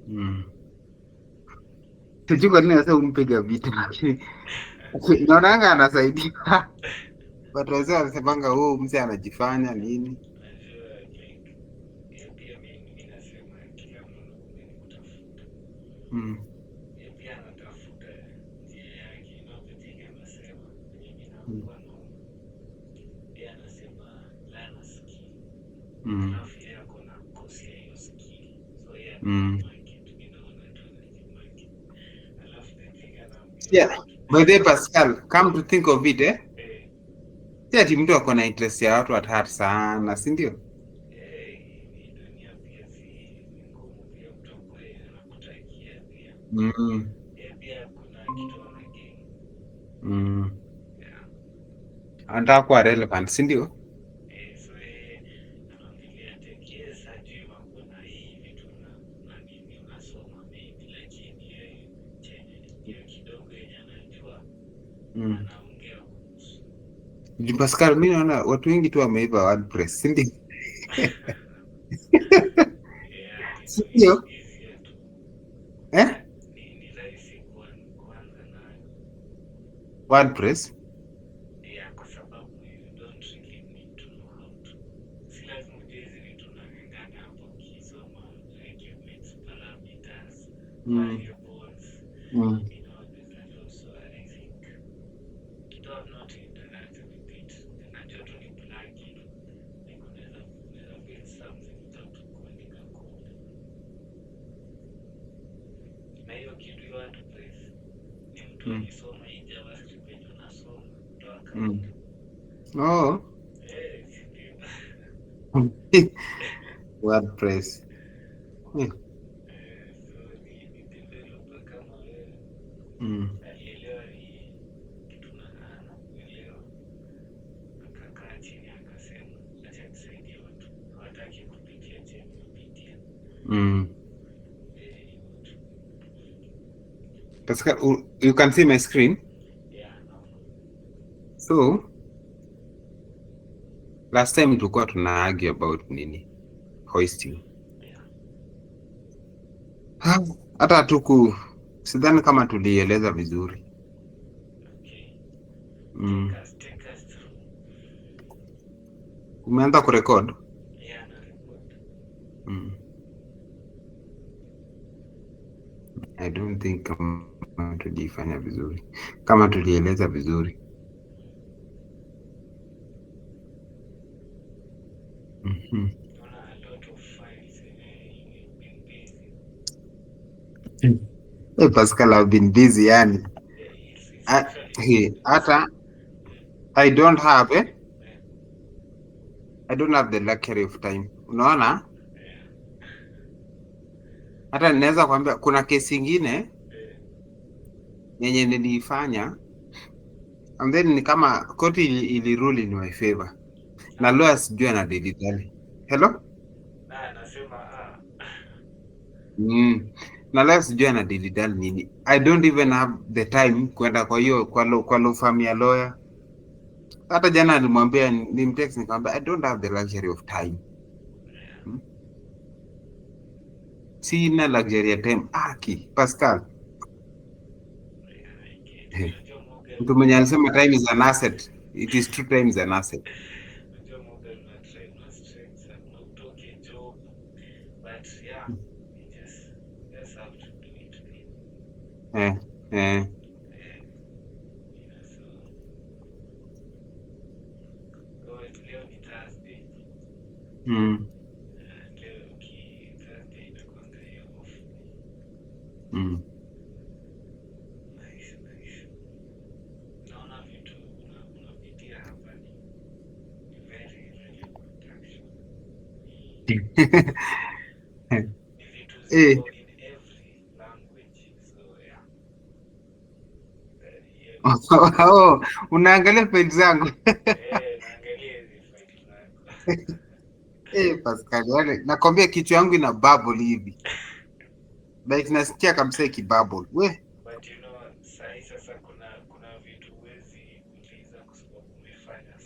Mm. Sijui kwa nini sasa umpiga vita lakini naonanga anasaidia. Watu wazee wanasemanga huu mzee anajifanya nini? Najua like pia mimi nasema kila mwanaume ni kutafuta. Mm. Pia anatafuta njia yake, venye anasema venye mimi Mm. nakuwa naona. Pia anasema learn skill. Mm. Alafu yeye ako na kosi ya hiyo skill. So yeye Mm. anajimarket. Mimi naona tu anajimarket. Alafu the thing anaambia Yeah. watu. By the way, Pascal, come to think of it, Eh, si ati mtu ako na interest ya watu at heart sana, si ndio? hii dunia pia ni ngumu pia mtu ambaye anakutakia pia. Mm. Pia kuna kitu anageni. Mm. Yeah. Anataka kuwa relevant, si ndio? So anaongelea yes, hajui mambo na hii vitu na nini unasoma maybe, lakini hiyo kidogo yenye anajua Mm. anaongea kuhusu. Pascal, mimi naona watu wengi tu wameiva WordPress, si ndio? Si ndio? Easier tu. Eh? Ni rahisi kuanza nayo. WordPress? Kwa sababu you don't really need to know how to. Si lazima ujue hizi vitu unang'ang'ana hapo ukisoma arguments, parameters, variables. Mm. There's a lot. So I think kitu I've not interacted with it. Najua tu ni plugin. Like unaweza build something without kuandika code. Na hiyo kitu ya WordPress ni mtu alisoma hii Javascript yenye unasoma ndo akaunda. Oh. Si ndio? WordPress. Yeah. So ni developer kama wewe. Alielewa hii kitu anakuelewa. Akakaa chini akasema acha nisaidie watu. Hawataki kupitia chenye nimepitia. Pascal, you can see my screen? Yeah, no. So, last time tulikuwa tuna argue about nini? Hoisting. Yeah. Hata sidhani kama tulieleza vizuri. Okay. Take us through. Umeanza kurekod? Yeah, na record. I don't think kama tulifanya vizuri, kama tulieleza vizuri. Hey, Pascal, I've been busy yani. Hata I don't have the luxury of time. Unaona? Hata ninaweza kuambia kuna kesi ingine yenye niliifanya and then ni kama koti ilirule in my favor. Na lawyer sijui ana delete. Hello? Anasema na lawyer sijui ana delete nini. I don't even have the time kwenda kwa hiyo kwa law firm ya lawyer. Hata jana nilimwambia nimtext nikamwambia I don't have the luxury of time. Sina luxury ya time. Pascal. Mtu mwenye alisema time is an asset. It is true, time is an asset. Unaangalia faili zangu. Pascal, nakwambia kichwa yangu ina bubble hivi. Like nasikia kabisa ikibubble. But sahi sasa kuna vitu huwezi uliza kwa sababu umefanya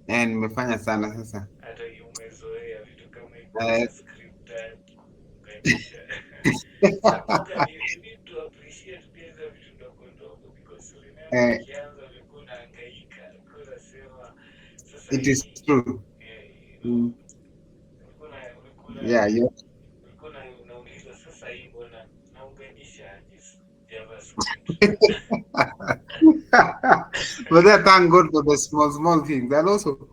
sana. Nimefanya sana sasa. Hata umezoea vitu kama Javascript kuunganisha. Nakumbuka you need to appreciate pia hizo vitu ndogo ndogo, because uliniambia Eh, ukianza ulikuwa unahangaika, ulikuwa unasema sasa it is hii true. you know, Mm. ulikuwa Yeah, you unauliza sasa hii mbona naunganisha aje JavaScript. but then thank God for the small things. And also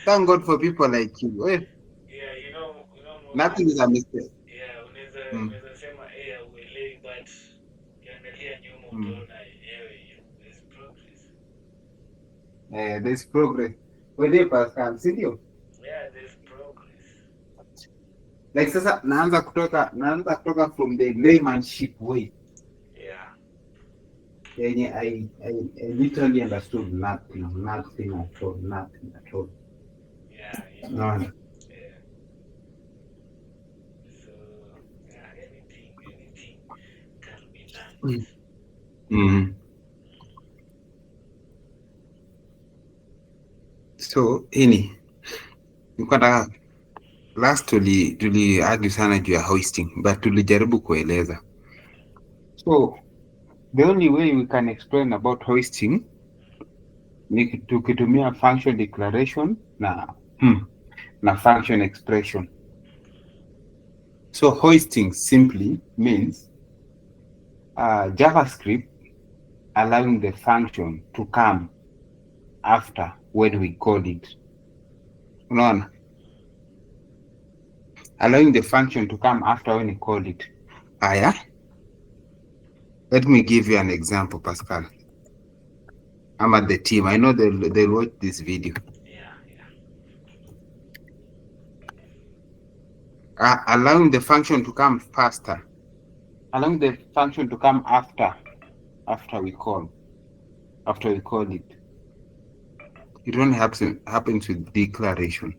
thank God for people like you. Eh, Yeah, nothing is a mistake. yeah, Mm. unaweza sema hauelewi, but ukiangalia nyuma Mm. utaona yenyewe there's progress. There's progress. Wede Pascal, sindio? Yeah, there's progress. Like sasa naanza kutoka from the laymanship way. Yeah. Yenye I literally understood nothing at all, nothing at all. Yeah, No. yeah. So yeah, anything can be learned. Mm. Mm. So ini nilikuwa nataka last tuli argue sana juu ya hoisting, but tulijaribu kueleza. So the only way we can explain about hoisting ni tukitumia function declaration na function expression. So hoisting simply means JavaScript allowing the function to come after when we call it. Unaona? Allowing the function to come after when we call it. Aya, let me give you an example, Pascal. I'm at the team. I know they'll watch this video. Yeah, Allowing the function to come faster. Allowing the function to come after we call it. It only happens with declaration.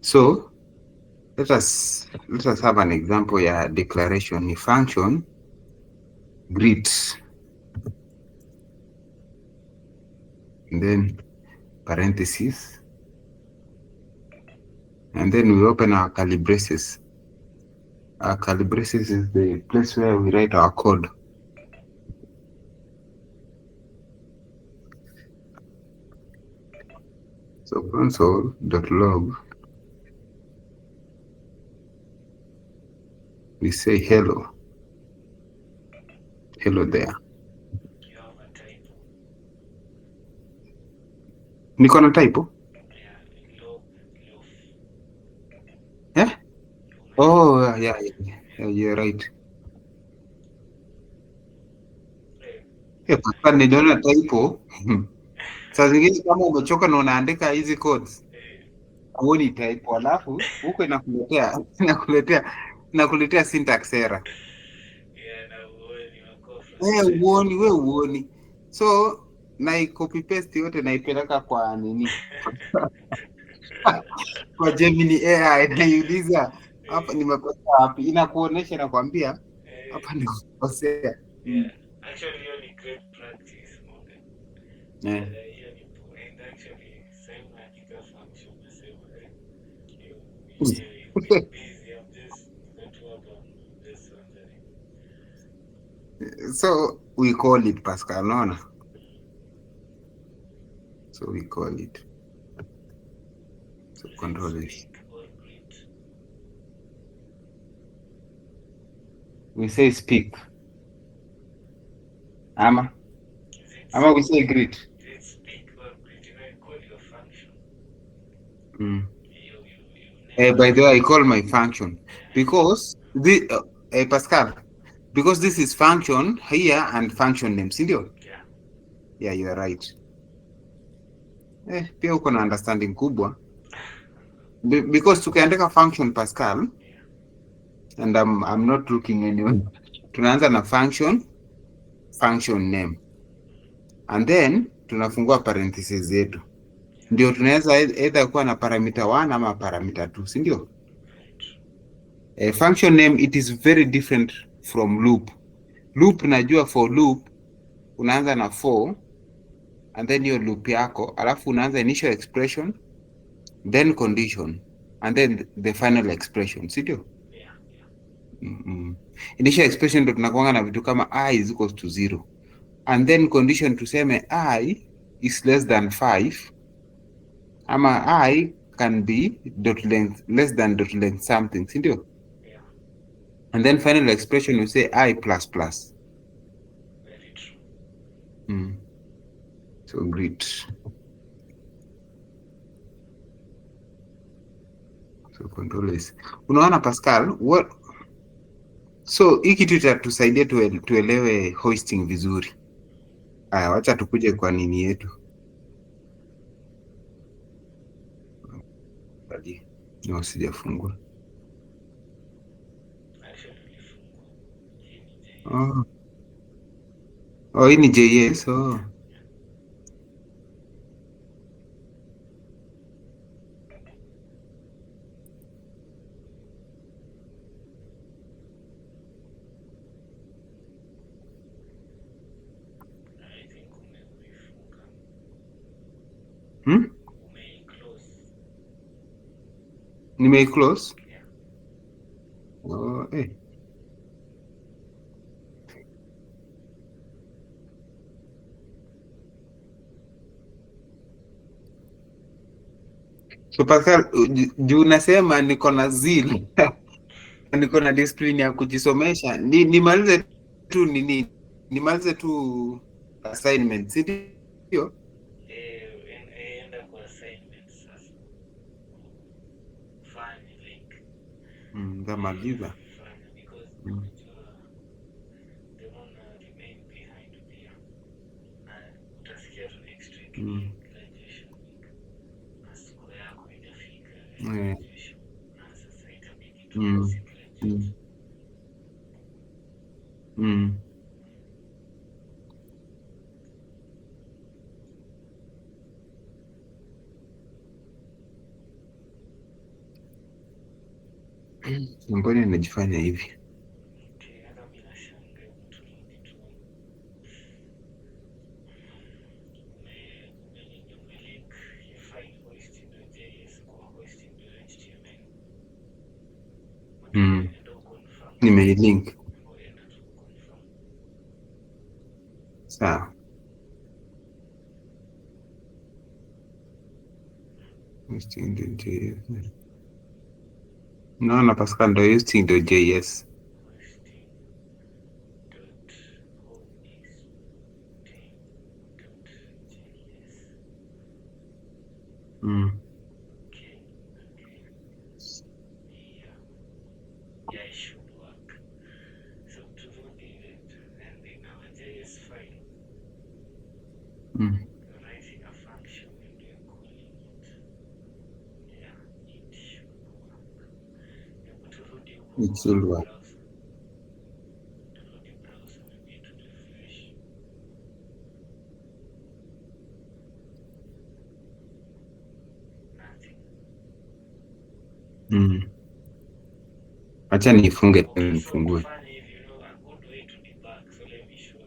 So let us have an example. Yeah, declaration. The function greets, and then parentheses, and then we open our curly braces. Our curly braces is the place where we write our code. So console.log, we say hello there. you have a typo. Niko na typo? Yeah, loaf. Yeah? Oh, yeah, you're right. Yeah, Pascal, niliona typo. Saa zingine kama umechoka na unaandika hizi codes, huoni typo, alafu huko inakuletea syntax error. Yeah, na uoni unakuwa Uoni, frustrated. we uoni. So copy paste yote naipeleka kwa nini? Kwa Gemini AI naiuliza hapa nimekosea wapi? Inakuonesha, nakwambia hapa nimekosea. Yeah, actually hiyo ni great practice, Morgan. Eh. Hiyo ni and actually same unaandika function nasema you been busy, I'm just got to work on just wondering. So we call it, Pascal, unaona? So we call it. So control is. Speak or greet. We say speak. Ama we say greet. Is it speak or greet? You know, you call your function. By the way, I call my function because Pascal, because this is function here and function name, sindio? Yeah, you are right. Pia uko na understanding kubwa. Because tukiandika function, Pascal, and I'm not looking anywhere. Tunaanza na function name, and then tunafungua parentheses zetu, ndio tunaweza either kuwa na parameter 1 ama parameter 2, si ndio? Function name, it is very different from loop. Loop najua, for loop unaanza na for, and then hiyo loop yako, alafu unaanza initial expression, then condition, and then the final expression, si ndio? Initial expression ndo tunakuanga na vitu kama I is equals to 0 and then condition tuseme I is less than 5 ama I can be dot length less than dot length something, si ndio? Yeah, And then final expression we say I plus plus. very true. So great. So control is. Unaona Pascal, what so hii kitu itatusaidia tuelewe hoisting vizuri. Aya, wacha tukuje kwa nini yetu. No, sijafungua. Actually ulifungua. Hii ni JS. Oh, hii ni JS. Oh. I think umeifunga. Umeiclose. Nimeiclose? Yeah. Oh, eh. So Pascal, juu unasema niko na zeal niko na discipline ya kujisomesha, nimalize tu nini, nimalize tu assignment, si ndio? Enda kwa assignment sasa. Fanya like. Ndamaliza. Fanya because unajua they wanna remain behind pia. Na utasikia tu next week ni graduation week. Na siku yako inafika graduation. Na sasa itabidi tu usigraduate. Mbona najifanya hivi? Okay, hata mimi nashangaa turudi tu. Umelink hii file hoisting.js kwa hoisting.html. Enda uconfirm. Nimeilink. Enda tu uconfirm. Sawa. Hoisting.js. Naona Pascal ndo hoisting.js. Okay. Yeah, it should work. So turudi and in our JS file, you're writing a function and you're calling it. Yeah, it should work. Turudi huko It should work. browser. Turudi browser, we need to refresh. Nothing. Acha nifunge tena Okay, so nifungue. kufanya hivi, you know, a good way to debug. So let me show you.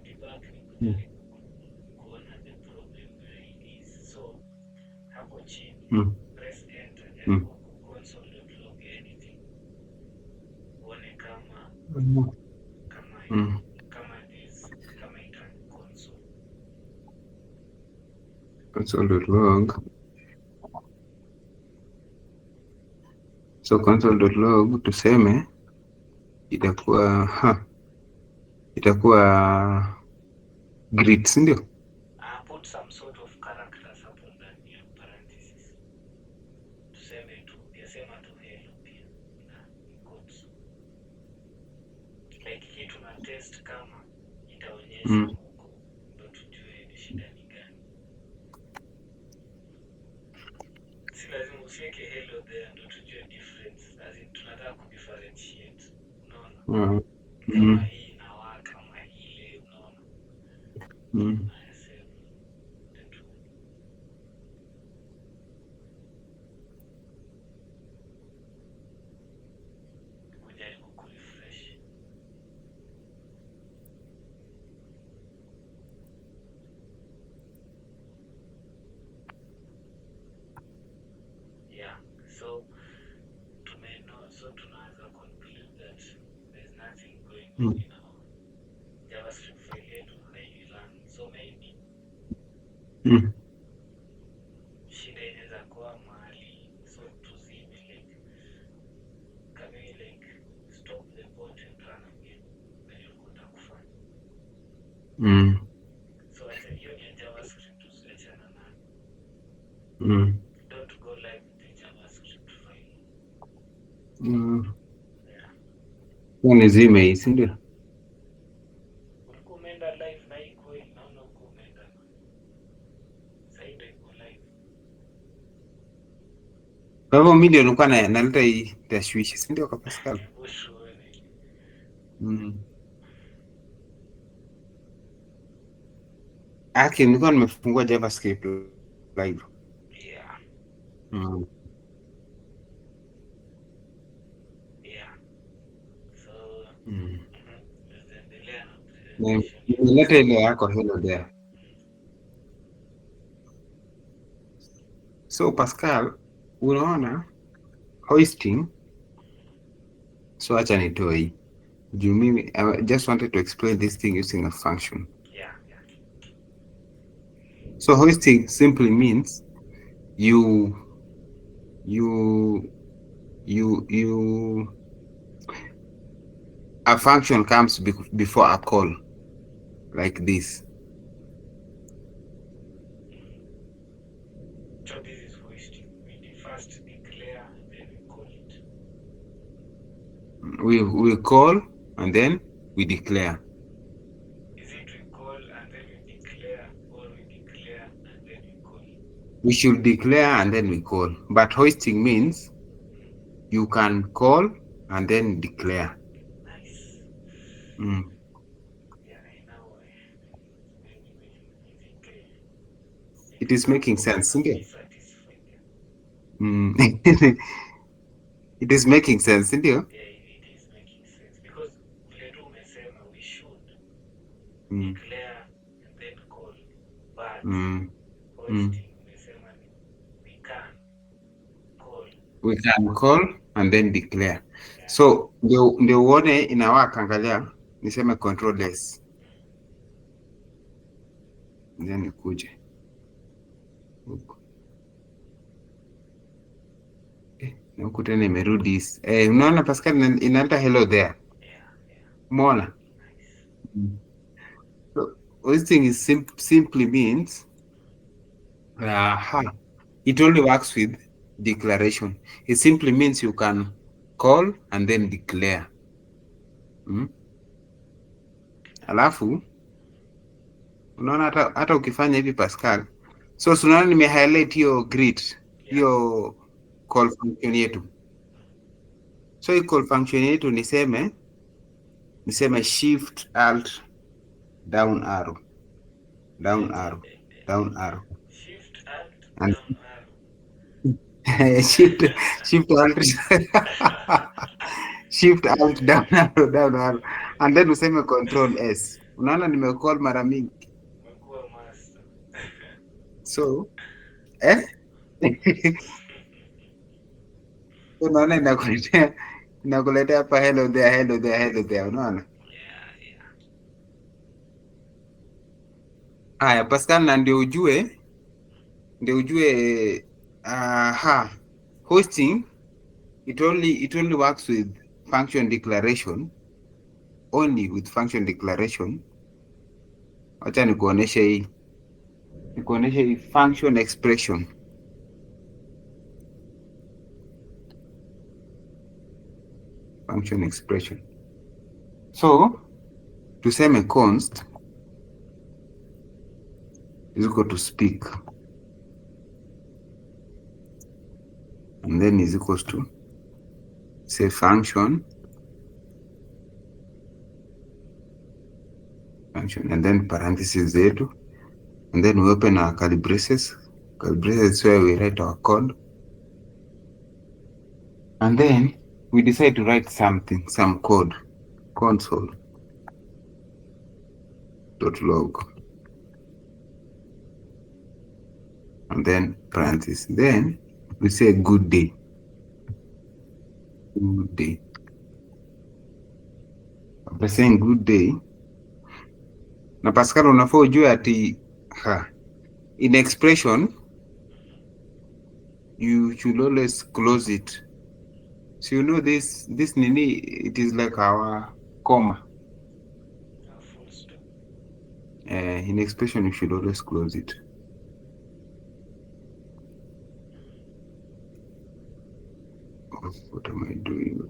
Debug ni kujaribu kuona the problem where it is. So hapo chini, press enter, jaribu console.log anything. Uone kama this, kama ita console. Console.log. So console.log tuseme itakuwa greet, si ndio? Put some sort of characters hapo ndani ya parenthesis. Tuseme tu, yasema tu hello pia na quotes. Like kitu na test kama itaonyesha huko ndo tujue ni shida ni gani. Si lazima usiweke hello there ndo tujue difference. As in tunataka kudifferentiate. Unaona? Kama hii inawaka kama ile, unaona? Save the tool. Kujaribu kurefresh. Yeah, so tunaanza conclude that nothing going on Mm. in our JavaScript file yetu hailan. So maybe Mm. shida inaweza kuwa mahali, so tuzime like, can we like stop the bot and run again venye ulikuwa unataka kufanya. Mm. So acha hiyo ni ya JavaScript, tusiachana nayo. Mm. Don't go live with the JavaScript file. Mm. Yeah. Hiyo nizime hii, si ndio? Ulikuwa umeenda live na hii kweli, naona ulikuwa umeenda na sasa ndio iko live. Kwa hivyo mimi ndio nilikuwa naleta hii tashwishi, si ndio, kwa Pascal? Hebu shuone. Mm. Aki nilikuwa nimefungua JavaScript live. Yeah. Mm. Yeah. So Mm. tutaendelea na Na presentation yetu. nimeleta ile yako hello there. So Pascal, unaona hoisting, so acha nitoe hii. Juu mimi I just wanted to explain this thing using a function. Yeah, yeah. So hoisting simply means you you a function comes before a call like this. So this is hoisting. We first declare and then we call it. We call and then we declare. Is it we call and then we declare, or we declare and then we call? We should declare and then we call. But hoisting means you can call and then declare. Nice. Mm. Yeah, I know. It is making sense, isn't it? Satisfied. Mm. It is making sense, isn't it? Yeah, it is making sense because vile tu umesema we should declare and then call, but hoisting umesema we can call. We can call and then declare. Yeah. So ndio uone inawaka, angalia niseme control S. Then nikuje huku. Na huku tena imerudi. Unaona Pascal inaleta hello there. Yeah, yeah. Umeona? Nice. So hoisting is simply means it only works with declaration. It simply means you can call and then declare. Alafu unaona hata ukifanya hivi Pascal, so unaona nimehighlight hiyo grid, hiyo call function yetu. So hii call function yetu niseme shift alt down arrow, down arrow, down arrow. Shift alt And down arrow. shift alt shift alt down arrow, and then useme control S. Unaona nimecall mara mingi. Umekuwa master. So unaona inakuletea hapa hello there, hello there, hello there, unaona? Yeah, yeah. Haya Pascal, na ndio ujue hosting it only works with function declaration, only with function declaration. Acha nikuoneshe hii function expression. Function expression. So tuseme const is equal to speak, and then is equals to say function, and then parentheses zetu, and then we open our curly braces. Curly braces is where we write our code, and then we decide to write something, some code, console.log, and then parentheses. Then we say good day. Good day. by saying good day. Na Pascal unafaa ujue ati in expression you should always close it. So you know this nini, it is like our comma. Full stop. In expression you should always close it. What am I doing?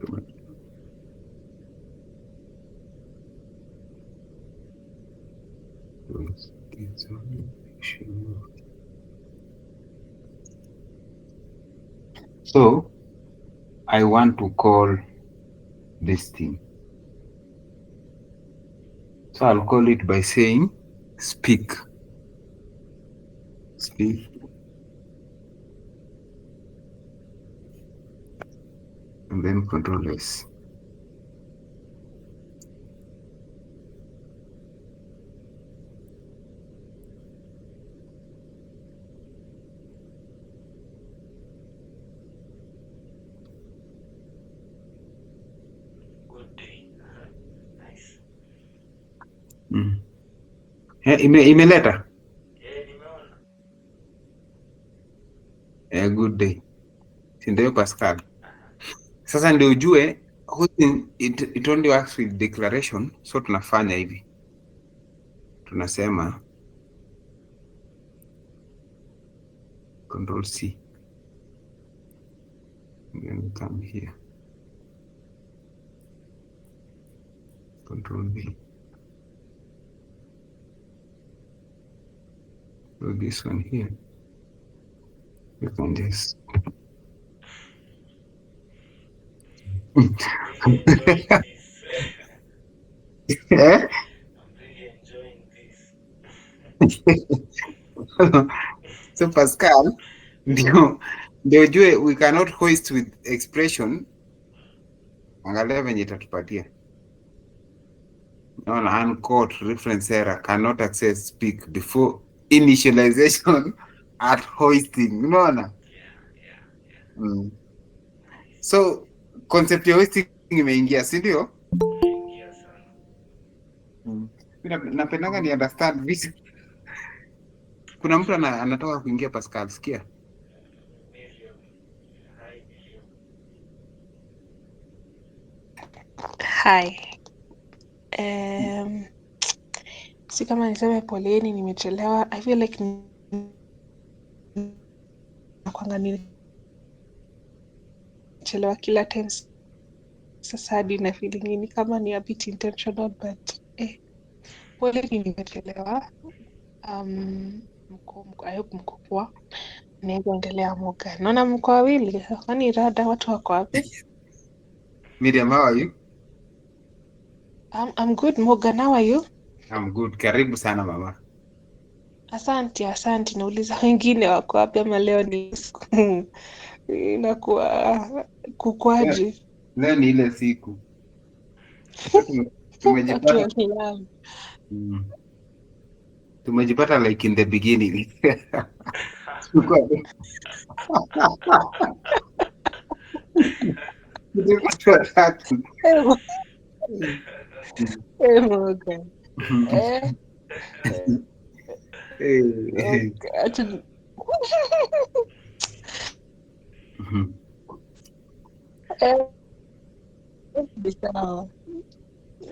So I want to call this thing. So I'll call it by saying speak. Speak. And then Control S. Good day. Nice. Imeleta? Nimeona. Good day. Si ndio Pascal? Sasa ndio ujue it only works with declaration. So tunafanya hivi, tunasema Control C, and then come here, Control V. So this one here, you can just Really enjoying this. yeah. I'm really enjoying this. So Pascal, ndio ujue we cannot hoist with expression. Angalia venye itatupatia. Naona unquote reference error, cannot access speak before initialization at hoisting. Unaona? Yeah. So concept ya hoisting imeingia, si ndio? Imeingia sana. Napendanga ni understand vitu. Kuna mtu anatoka kuingia Pascal, sikia. Miriam. Hi Miriam. Hi. Si kama niseme poleni, nimechelewa. I feel like nakwanga nimechelewa kila time. Sasa hadi na feeling ni kama ni a bit intentional, but poleni, nimechelewa. I hope mko poa. Naweza endelea Morgan. Naona mko wawili. Kwani rada watu wako wapi? Miriam, how are you? I'm good, Morgan. How are you? I'm good. Karibu sana mama. Asante. Nauliza wengine wako wapi, ama leo ni inakuwa kukwaje? Leo ni ile siku. Watu Tumejipata. walilala. Tumejipata like in the beginning. Morgan. Sawa.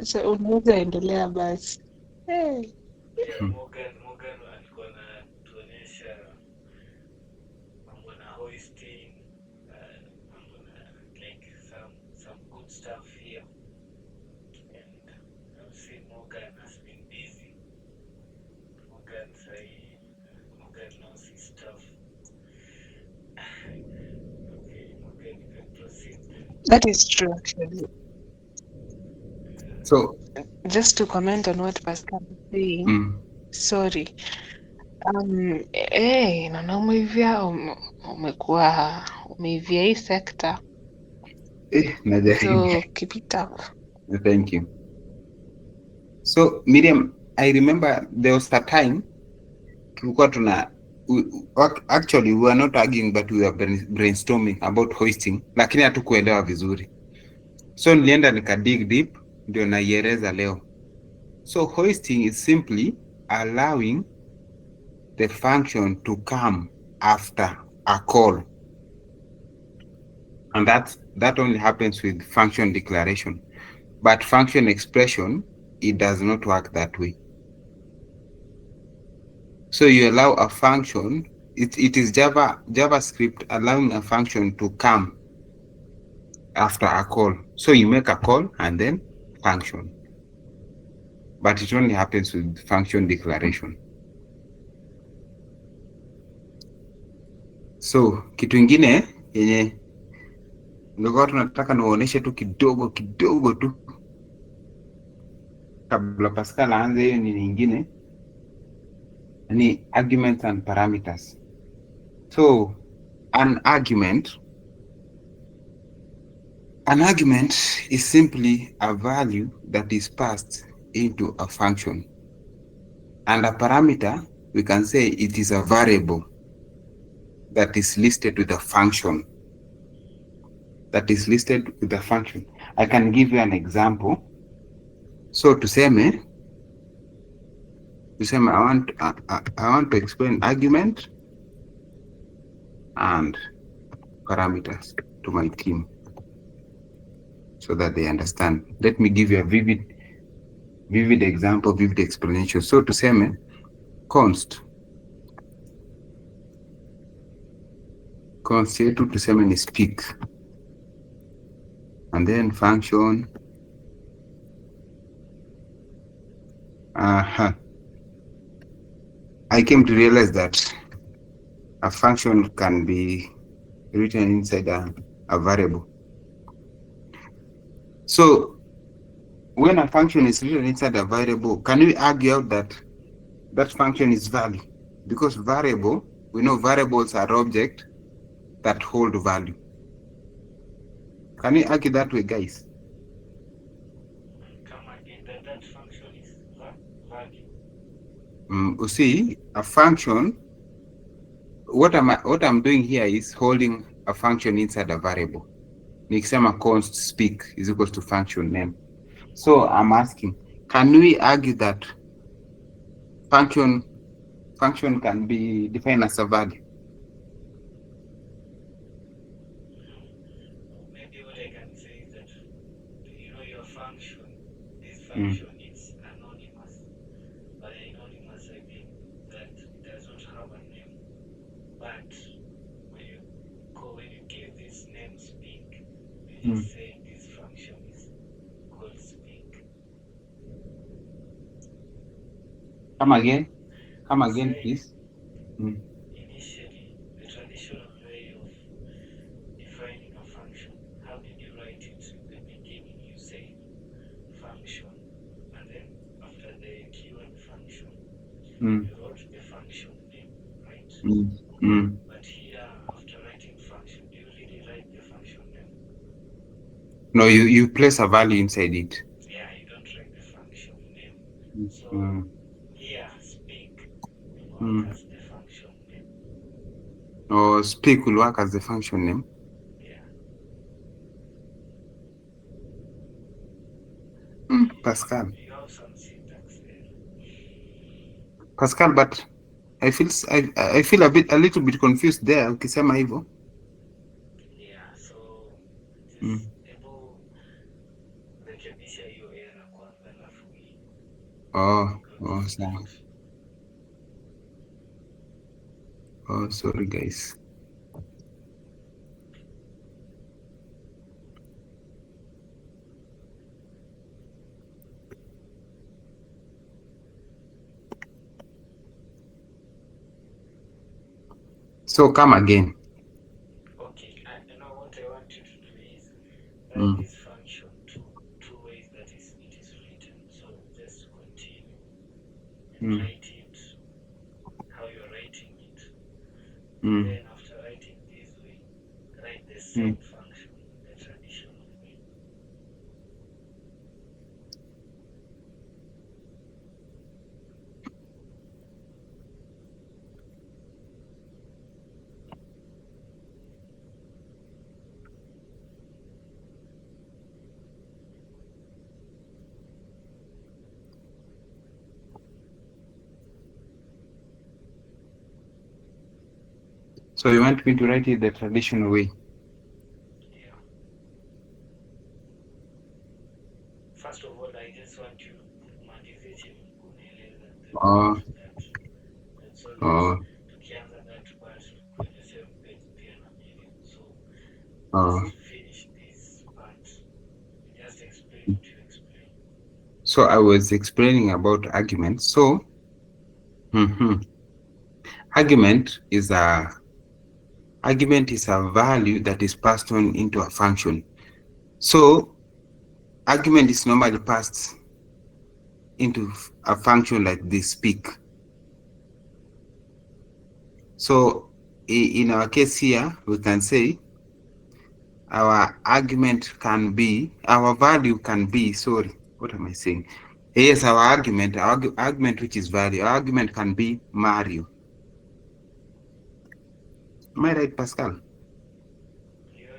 So unaweza endelea basi. Morgan alikuwa anatuonyesha mambo na hoisting, mambo na like some good stuff here, and I would say Morgan has been busy. Morgan knows his stuff. Okay, Morgan, you can proceed. That is true, actually. So just to comment on what Pascal is saying, sorry. Naona umeivia hii sekta. So keep it up. Thank you. So Miriam, I remember there was a time actually we were not arguing, but we were brainstorming about hoisting, lakini hatukuelewa vizuri. So nilienda nika dig deep, ndio naieleza leo. So hoisting is simply allowing the function to come after a call. And that only happens with function declaration. But function expression, it does not work that way. So you allow a function, it is JavaScript allowing a function to come after a call. So you make a call and then function. But it only happens with function declaration. So kitu ingine yenye ndio tunataka niwaoneshe tu kidogo tu kabla Pascal aanze. Hiyo ni nyingine, ni arguments and parameters. So an argument is simply a value that is passed into a function, and a parameter, we can say it is a variable that is listed with a function. I can give you an example. So tuseme I want to explain argument and parameters to my team so that they understand. Let me give you a vivid example, vivid explanation. So tuseme const yetu tuseme ni speak, and then function I came to realize that a function can be written inside a variable. So when a function is written inside a variable, can we argue out that that function is value? Because variable, we know variables are objects that hold value. Can we argue that way, guys? Come again, that function is value. You see, a function, what I'm doing here is holding a function inside a variable. Nikisema const speak is equals to function name. So I'm asking, can we argue that function can be defined as a value? Maybe what I can say is that, your function, this function is anonymous. By anonymous, I mean that it does not have a name. But when you give this name speak, you just say this function is called speak. Come again, please. Initially, the traditional way of defining a function, how did you write it in the beginning? You say function, and then after the keyword function, you wrote the function name, right? But here, after writing function, do you really write the function name? No, you place a value inside it. Yeah, you don't write the function name. So here, speak will work as the function name. Or speak will work as the function name. Yeah. Pascal. You have some syntax there. Pascal, but I feel a little bit confused there ukisema hivyo. Yeah, so just rekebisha hiyo error kwanza alafu sawa. Sorry guys. So come again. Okay, and now what I want you to do is write this function two ways that it is written. So just continue and write it how you're writing it. Then after writing this way, write the same function the traditional way. So you want me to write it the traditional way? Yeah. First of all, I just want you kumalizisha kunieleza the Oh, part that so that oh, tukianza that part kwenye same page pia na mimi. So oh. just finish this part. Just explain what you explain. So I was explaining about argument. So argument is a value that is passed on into a function. So argument is normally passed into a function like this speak. So in our case here, we can say our argument can be, our value can be, sorry, what am I saying? Yes, our argument which is value, our argument can be Mario. Am I right, Pascal? You're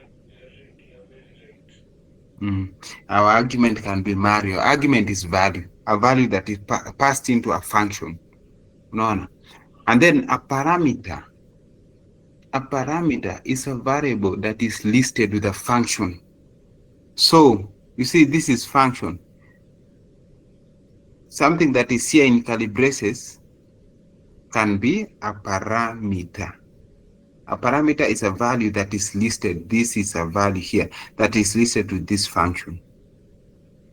very right. Our argument can be Mario. Argument is value, a value that is passed into a function. No. And then a parameter. A parameter is a variable that is listed with a function. So you see, this is function. Something that is here in curly braces can be a parameter. A parameter is a value that is listed. This is a value here that is listed with this function.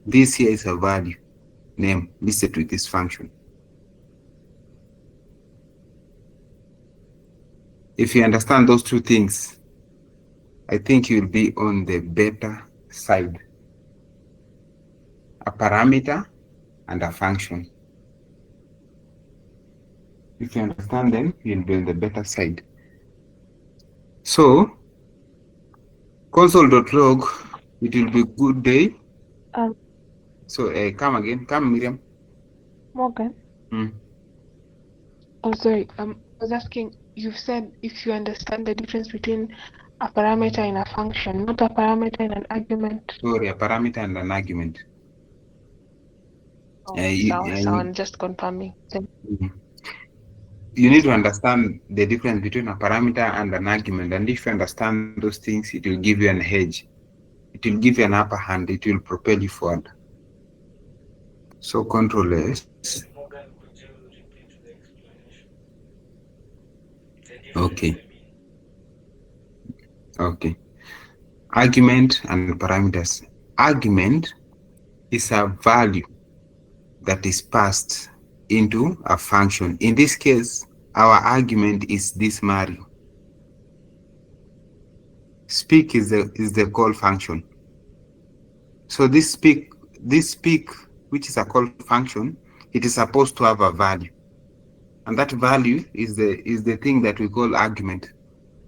This here is a value name listed with this function. If you understand those two things, I think you'll be on the better side. A parameter and a function. If you understand them, you'll be on the better side. So, console.log, it will be good day. So, come again. Come, Miriam. Morgan. Oh, sorry. I was asking, you've said if you understand the difference between a parameter and a function, not a parameter and an argument. Sorry, a parameter and an argument. So I'm just confirming. You need to understand the difference between a parameter and an argument. And if you understand those things, it will give you an edge. It will give you an upper hand. It will propel you forward. So Control S. Morgan, could you repeat the explanation? The difference, Okay. I mean. Okay. Argument and parameters. Argument is a value that is passed into a function. In this case, our argument is this Mario. Speak is the call function. So this speak, which is a call function, it is supposed to have a value, and that value is the thing that we call argument.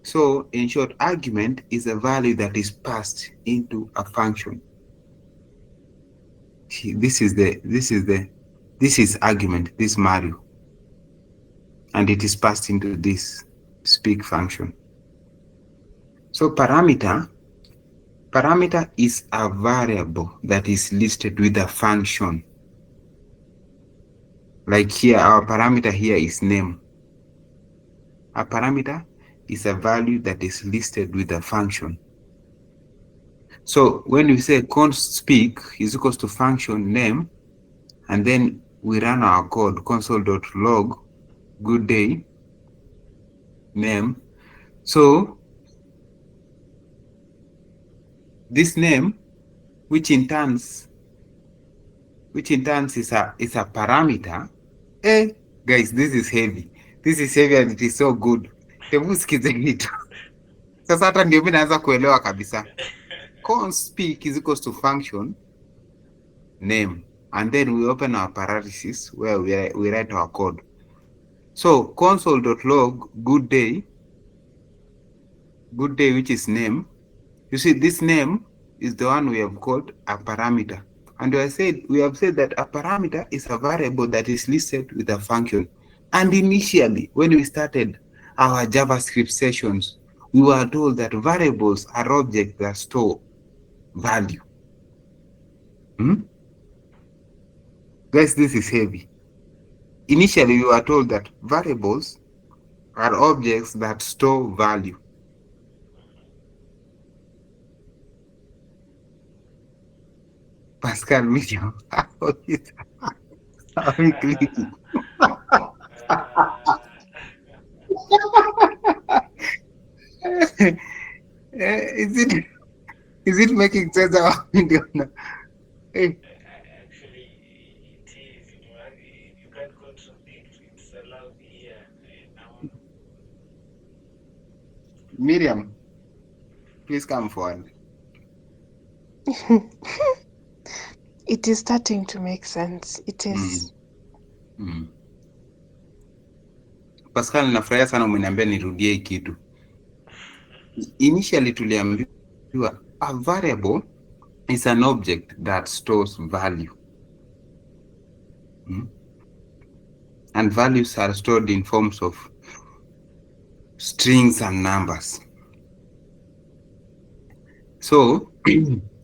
So in short, argument is a value that is passed into a function. This is argument, this Mario, and it is passed into this speak function. So parameter is a variable that is listed with a function. Like here, our parameter here is name. A parameter is a value that is listed with a function. So when we say const speak is equals to function name, and then we run our code console.log good day name. So this name, which in turns is a parameter. Guys, this is heavy. This is heavy and it is so good. Hebu sikizeni tu. Sasa hata ndio mimi naanza kuelewa kabisa. Const speak is equals to function name, and then we open our parentheses where we write our code. So console.log good day, which is name. You see, this name is the one we have called a parameter. And we have said that a parameter is a variable that is listed with a function. And initially, when we started our JavaScript sessions, we were told that variables are objects that store value. Guys, this is heavy. Initially, we were told that variables are objects that store value. Pascal, medium. How are we clicking? Is it making sense? Hey. Actually, it is. You can't contradict. It's allowed here. Now, Miriam, please come forward. It is starting to make sense. It Mm. is. Mm. Pascal, nafurahia sana umeniambia nirudie hii kitu. Initially tuliambiwa a variable is an object that stores value. And values are stored in forms of strings and numbers. So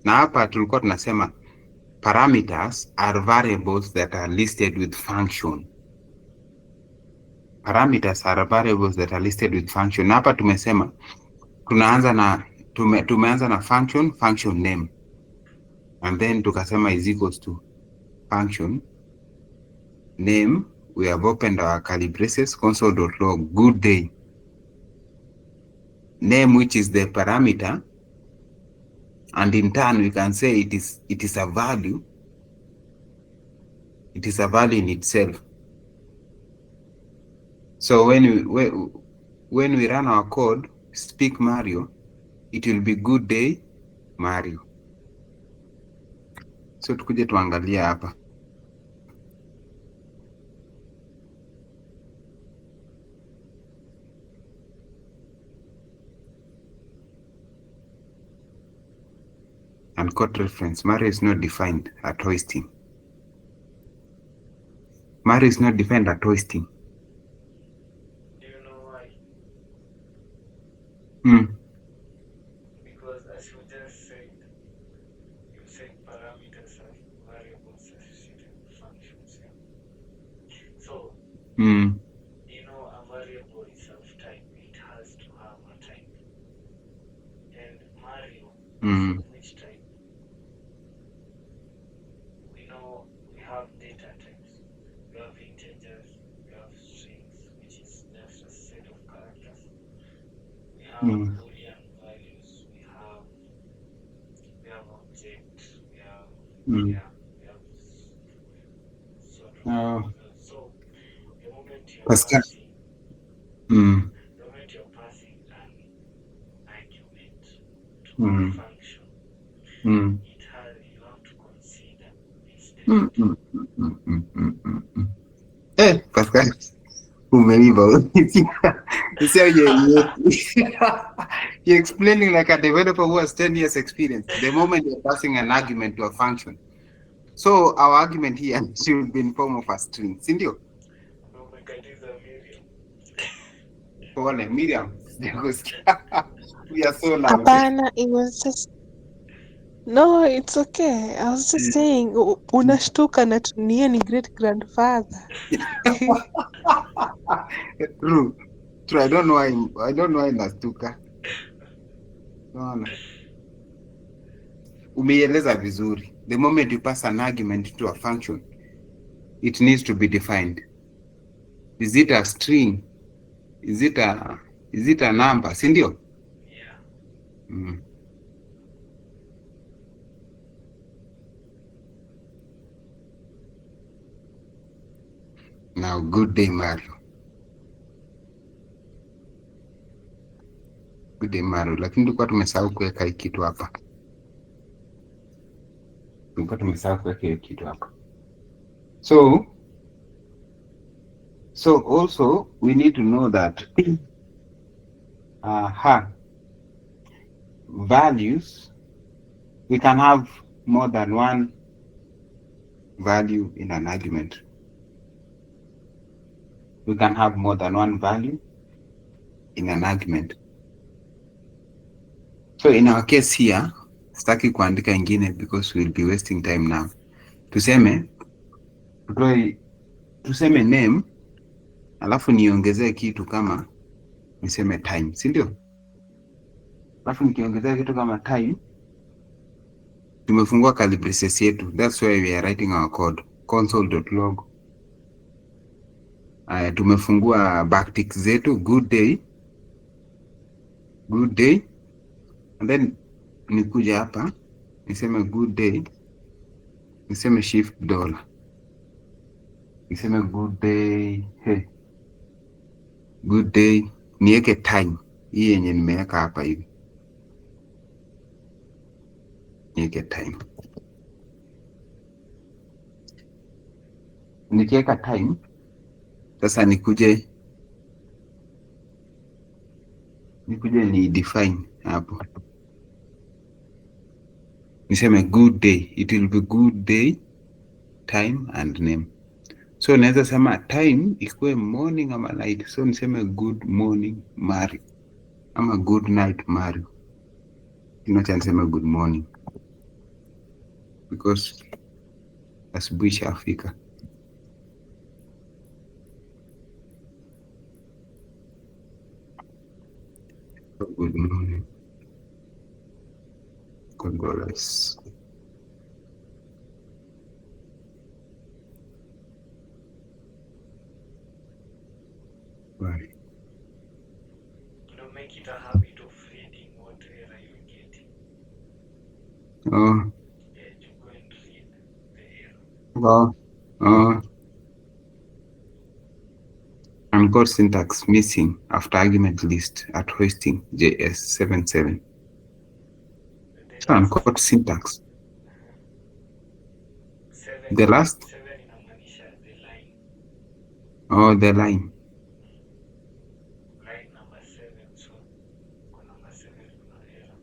na hapa tulikuwa tunasema parameters are variables that are listed with function. Parameters are variables that are listed with function. Na hapa tumesema tunaanza na tumeanza na function name, and then tukasema is equals to function name. We have opened our curly braces, console.log good day name, which is the parameter, and in turn we can say it is a value. It is a value in itself. So when we run our code, speak Mario, it will be good day Mario. So tukuje tuangalia hapa. And code reference, Mario is not defined at hoisting. Mario is not defined at hoisting. do you know why? Because as you just said, you said parameters are variables associated with functions. Yeah? So, you know, a variable is of type. It has to have a type. And Mario is of which type? We know we have data types. We have integers, we have strings, which is just a set of characters. We have Boolean values, we have objects, we have sort of so the moment you're Pascal. passing the moment you're passing an argument to a function, you have to consider its derivative. Pascal, umeiva. You see you're explaining like a developer who has 10 years experience. The moment you're passing an argument to a function. So our argument here should be in form of a string. Sindio? Pole, Miriam. We are so loud. Hapana, it was just no, it's okay. I was just saying unashtuka na niye ni great grandfather. True. I don't know why nastuka. No. Umeieleza vizuri. The moment you pass an argument to a function, it needs to be defined. Is it a string? Is it a number? Sindio? Yeah. Now, good day, Mario. Good day, Mario. Lakini tulikuwa tumesahau kuweka hii kitu hapa. So also we need to know that values, we can have more than one value in an argument. We can have more than one value in an argument. So in our case here, sitaki kuandika ingine because we'll be wasting time now. Tuseme name, alafu niongezee kitu kama niseme time, si ndio? Alafu nikiongezea kitu kama time, tumefungua curly braces yetu. That's why we are writing our code console.log. Tumefungua backticks zetu, good day, and then nikuja hapa niseme good day, niseme shift $, niseme good day, good day, niweke time hii yenye nimeweka hapa hivi, niweke time. Nikiweka time sasa nikuje ni define hapo, niseme good day, it will be good day, time and name. So naweza sema time ikuwe morning ama night, so niseme good morning Mario ama good night Mario. Inacha niseme good morning because asubuhi ishafika. Good morning. Congrats. Right. Make it a habit of reading what error you're getting. Oh. Yeah, you go and read the error. Oh. Uncode syntax missing after argument list at Hoisting JS77. So uncode syntax. The last? 7 inamaanisha the line. Oh, the line. Line number 7, so kwa number 7 kuna error.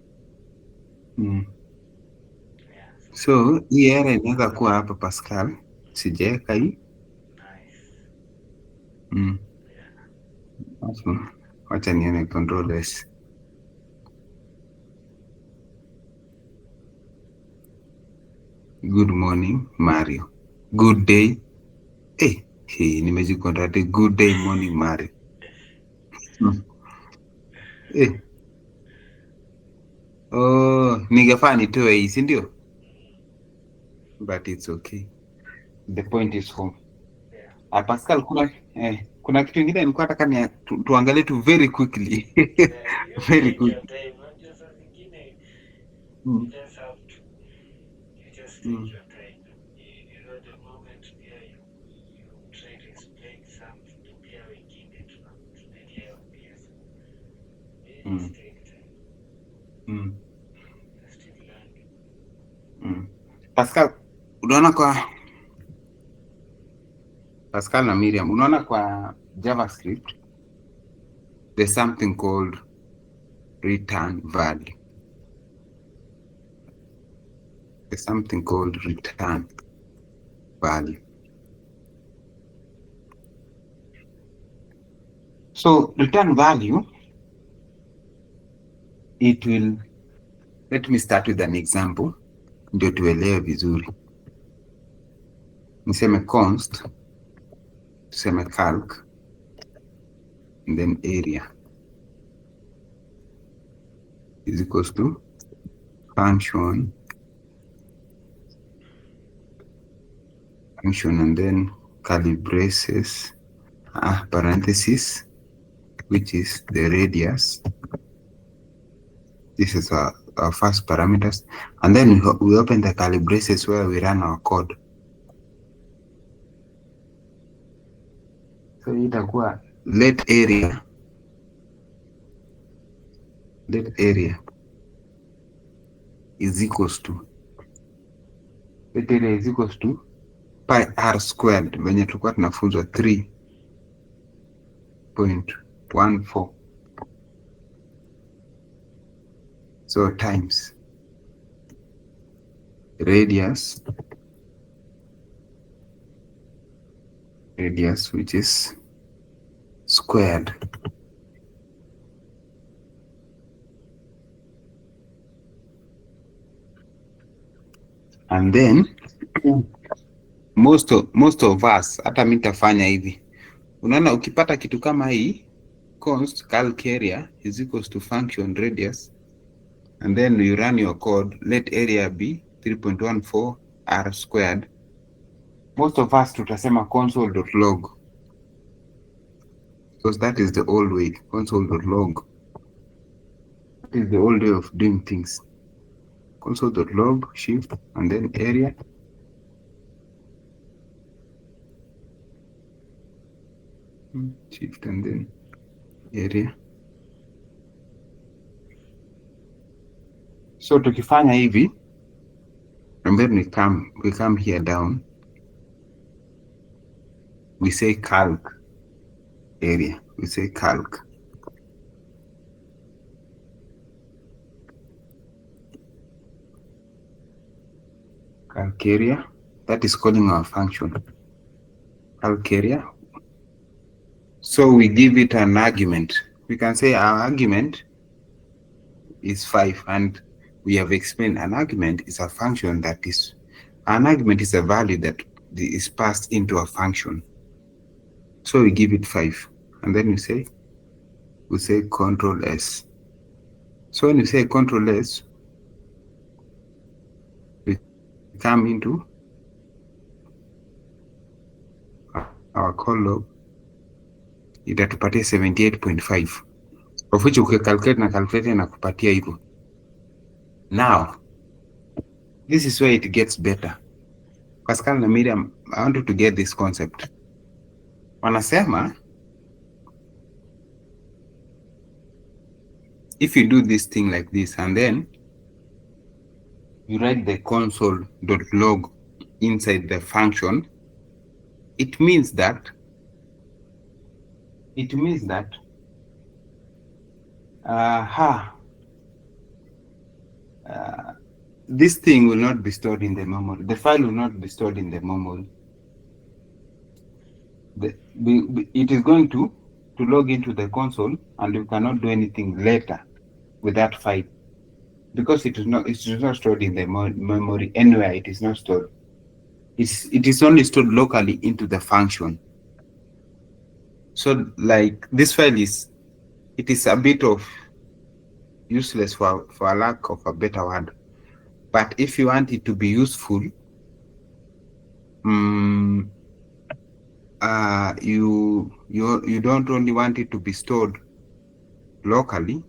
Yeah, so hii error inaweza kuwa hapa Pascal, sijaweka hii. Nice. Yeah. Wacha nione control S. Good morning Mario. Good day. Nimejikontrate. Good day morning Mario. Ningefaa nitoe hii, si ndio? But it's okay. The point is home. Yeah. Pascal, kuna kitu kingine nilikuwa nataka tuangalie tu very quickly. Very quickly. You just have to, you just take your time. You know, the moment you try to explain something to pia wengine tunaelewa pia. You just take time. You're still learning. Pascal, unaona kwa Pascal na Miriam, unaona kwa JavaScript there's something called return value. There's something called return value. So return value, it will, let me start with an example ndio tuelewe vizuri. Niseme const, tuseme calc, and then area is equals to function and then curly braces, parenthesis, which is the radius. This is our first parameters, and then we open the curly braces where we run our code. So itakuwa let area is equals to pi r squared, venye tulikuwa tunafunzwa 3.14. So times radius which is squared and then most of us, hata mimi nitafanya hivi. Unaona ukipata kitu kama hii const calc area is equals to function radius, and then you run your code, let area be 3.14 r squared. Most of us tutasema console.log because that is the old way, console.log. That is the old way of doing things. Console.log, shift, and then area. Shift and then area. So tukifanya hivi, and then we come here down, we say calc area, we say calc. Calc area, that is calling our function. Calc area. So we give it an argument. We can say our argument is 5, and we have explained an argument is a function that is, an argument is a value that is passed into a function. So we give it 5, and then we say Control S. So when we say Control S, we come into our call log, itatupatia 78.5, of which ukicalculate na calculate na kupatia hivyo. Now, this is where it gets better. Pascal na Miriam, I want you to get this concept. Wanasema, if you do this thing like this, and then you write the console.log inside the function, it means that this thing will not be stored in the memory. The file will not be stored in the memory. It is going to log into the console, and you cannot do anything later with that file because it is not stored in the memory anywhere. It is not stored. It is only stored locally into the function. So like this file is a bit of useless for a lack of a better word. But if you want it to be useful, you don't only want it to be stored locally.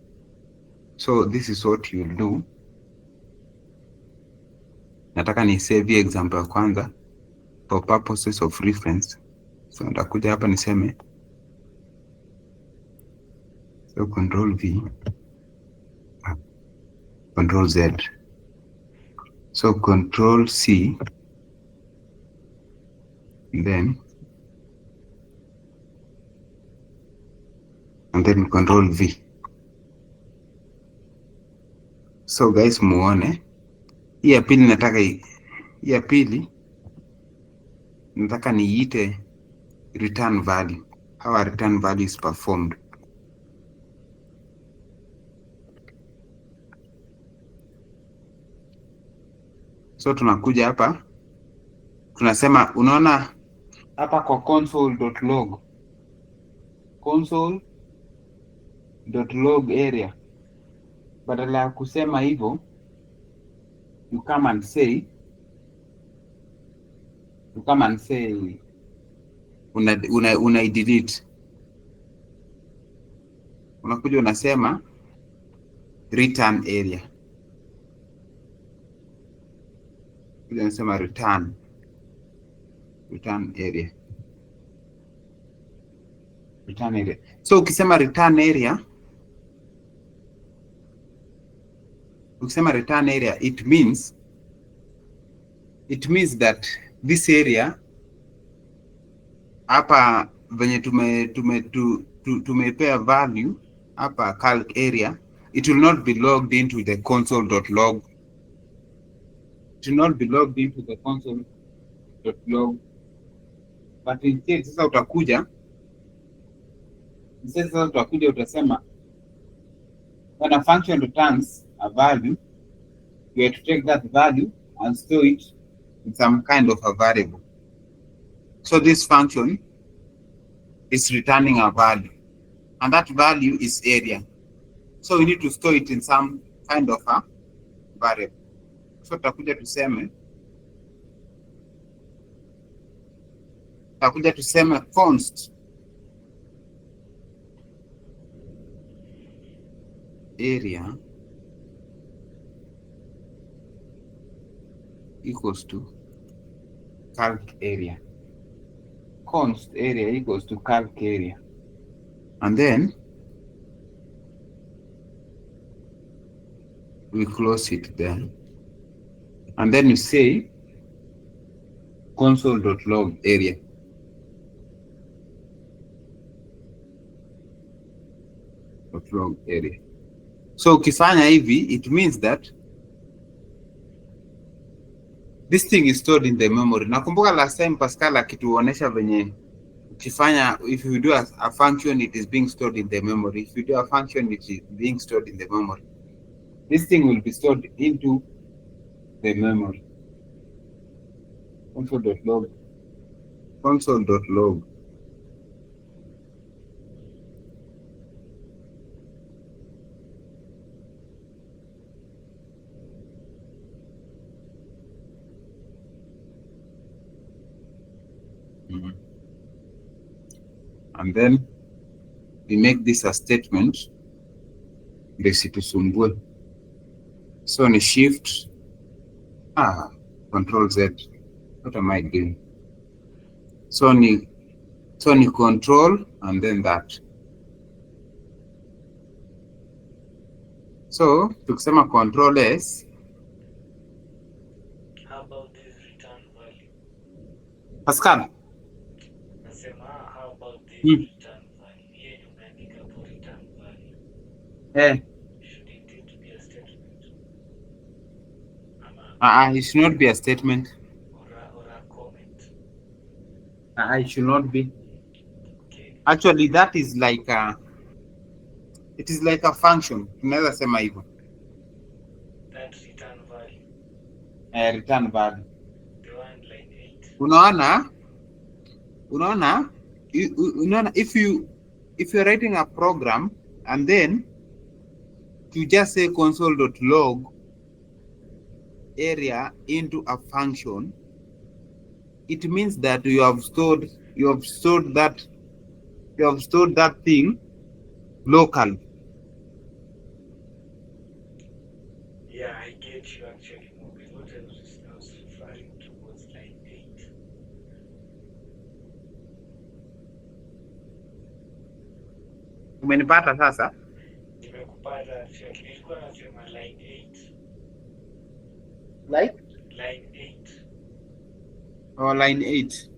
So this is what you'll do. Nataka ni save example ya kwanza for purposes of reference. So nitakuja hapa niseme, so Control V, Control Z, so Control C, and then Control V. So guys, muone hii ya pili nataka niite return value. How a return value is performed. So tunakuja hapa tunasema, unaona hapa kwa console.log area, badala ya kusema hivyo, you come and say una delete, unakuja unasema return area, unasema return area. So ukisema return area, it means that this area hapa venye tumepea value hapa calc area, it will not be logged into the console.log. It will not be logged into the console.log, but instead sasa utakuja utasema, when a function returns a value, you have to take that value and store it in some kind of a variable. So this function is returning a value, and that value is area. So we need to store it in some kind of a variable. So tutakuja tuseme const area equals to calc area. Const area equals to calc area. And then we close it there. And then you say console.log area. .log area. So ukifanya hivi, it means that this thing is stored in the memory. Nakumbuka last time Pascal akituonesha venye ukifanya, if you do a function, it is being stored in the memory. If you do a function, it is being stored in the memory. This thing will be stored into the memory. Console.log. Console.log. And then we make this a statement. Lisitusumbue. So ni shift control Z. What am I doing? So ni control and then that. So tukisema control S. How about this return value? Pascal. Nasema how about this return value? Here you umeandika hapo return value. Shouldn't it be a statement? It should not be a statement. Or a comment. It should not be. Okay. Actually, that is like it is like a function. Tunaweza sema hivyo. That return value. Return value. The one line 8. Unaona, if you're writing a program and then you just say console.log area into a function, it means that you have stored that thing local. Yeah, I get you actually. What I was referring to was line 8. Umenipata sasa? Nimekupata actually. Nilikuwa nasema line 8. Like? Line 8. Oh, line 8.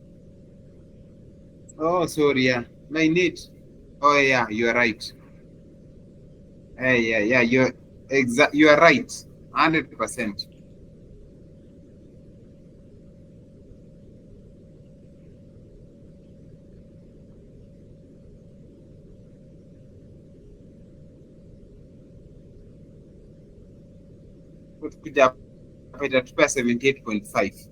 Oh, sorry, yeah. Line 8. Oh, yeah, you are right. Yeah, you are right. 100%. Kuja hapa itatupea 78.5.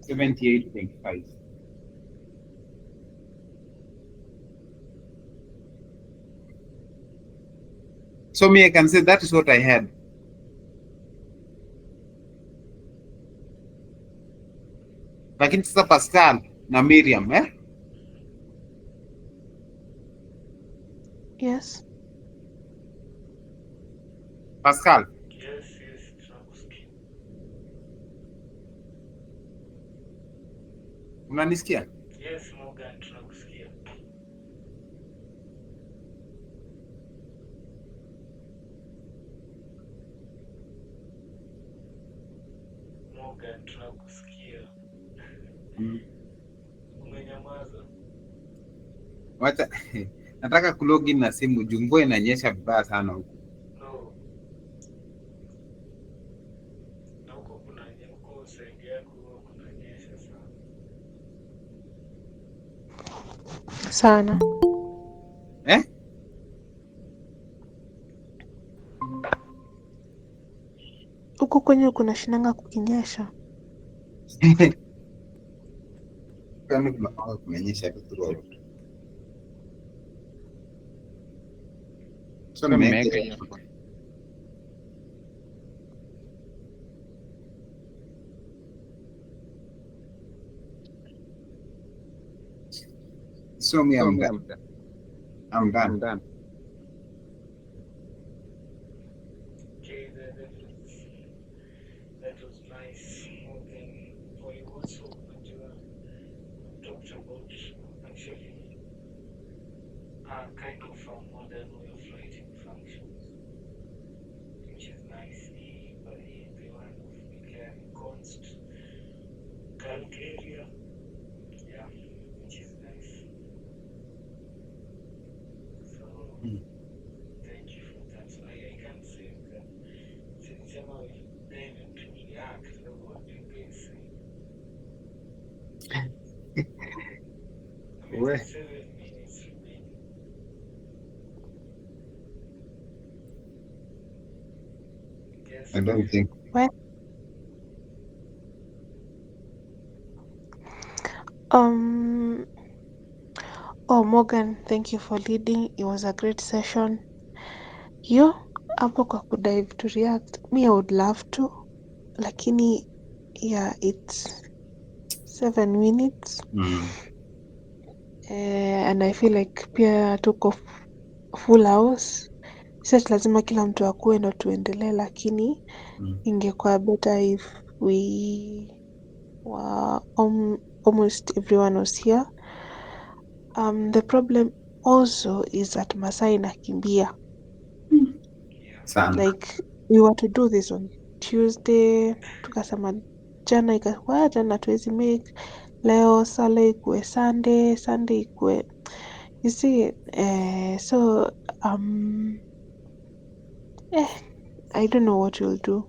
78.5. So me, I can say that is what I had. Lakini sasa Pascal na Miriam, Yes. Yes, Pascal, tunakusikia. unanisikia? Yes, Morgan, tunakusikia. Morgan, tunakusikia. Umenyamaza. Wacha nataka kulogin na simu juu mvua inanyesha vibaya sana huku. No. Na huko side yako kunanyesha sana. Sana. Huko kwenye kuna shinanga kukinyesha. Kama kumenyesha tu. So nimeweka earphone. So me, I'm done. I'm done. Okay, that was nice. Then we also talked about actually kind of a modern way of writing functions, which is nice. The one of declaring const, calc area, yeah, which is nice. So thank you for that. So I can say that since I dive into React, what do you guys say? I mean, 7 minutes remaining. Yes. I don't think. Well, oh Morgan, thank you for leading. It was a great session. You hapo kwa kudive to React, me I would love to, lakini yeah, it's 7 minutes. And I feel like pia tuko full house. Sasa lazima kila mtu akuwe ndo tuendelee, lakini ingekuwa better if we were almost everyone was here. The problem also is that masaa inakimbia. Sana. Like we were to do this on Tuesday, tukasema jana ikakuwa jana tuwezi make, leo sale ikuwe Sunday, Sunday ikuwe, you see, so I don't know what we'll do.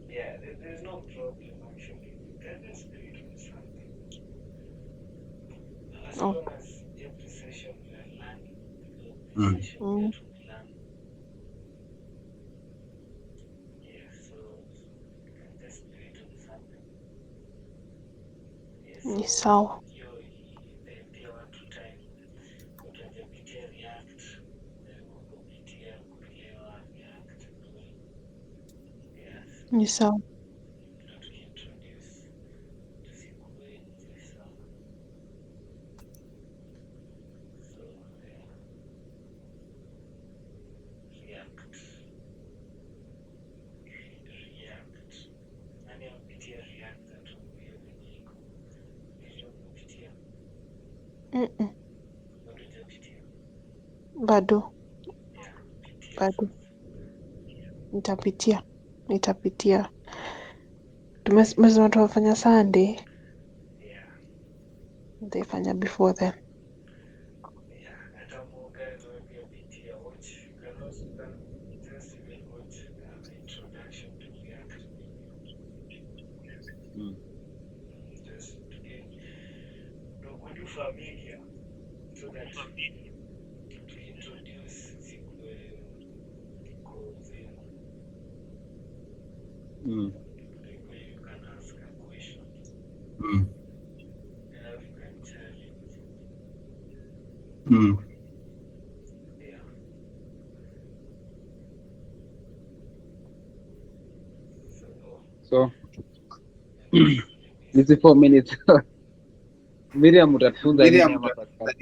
Yeah, there's no problem actually. Let's do it on Sunday. As long as every session we are learning, every session we are to learn. Yeah, so we can just do it on Sunday. Yeah, Ni so sawa. pia watu time watajapitia React, kupitia kuelewa React. Yes. Ni sawa. Tukiintroduce tusikuwe nje sana. So yeah. React. Nani amepitia React atuambie venye iko. Ndio umepitia. Bado hujapitia. Bado. Yeah, pitia. Bado. Nitapitia. Tumesema tunafanya Sunday. Yeah. Nitaifanya before then. Yeah, hata Morgan pia pitia watch. You can also just even watch the introduction to React video. Just to get to familiar so that to introduce codes in. Like where you can ask a question. And you can challenge. Yeah. So hizi 4 minutes Miriam utatufunza nini ama Pascal?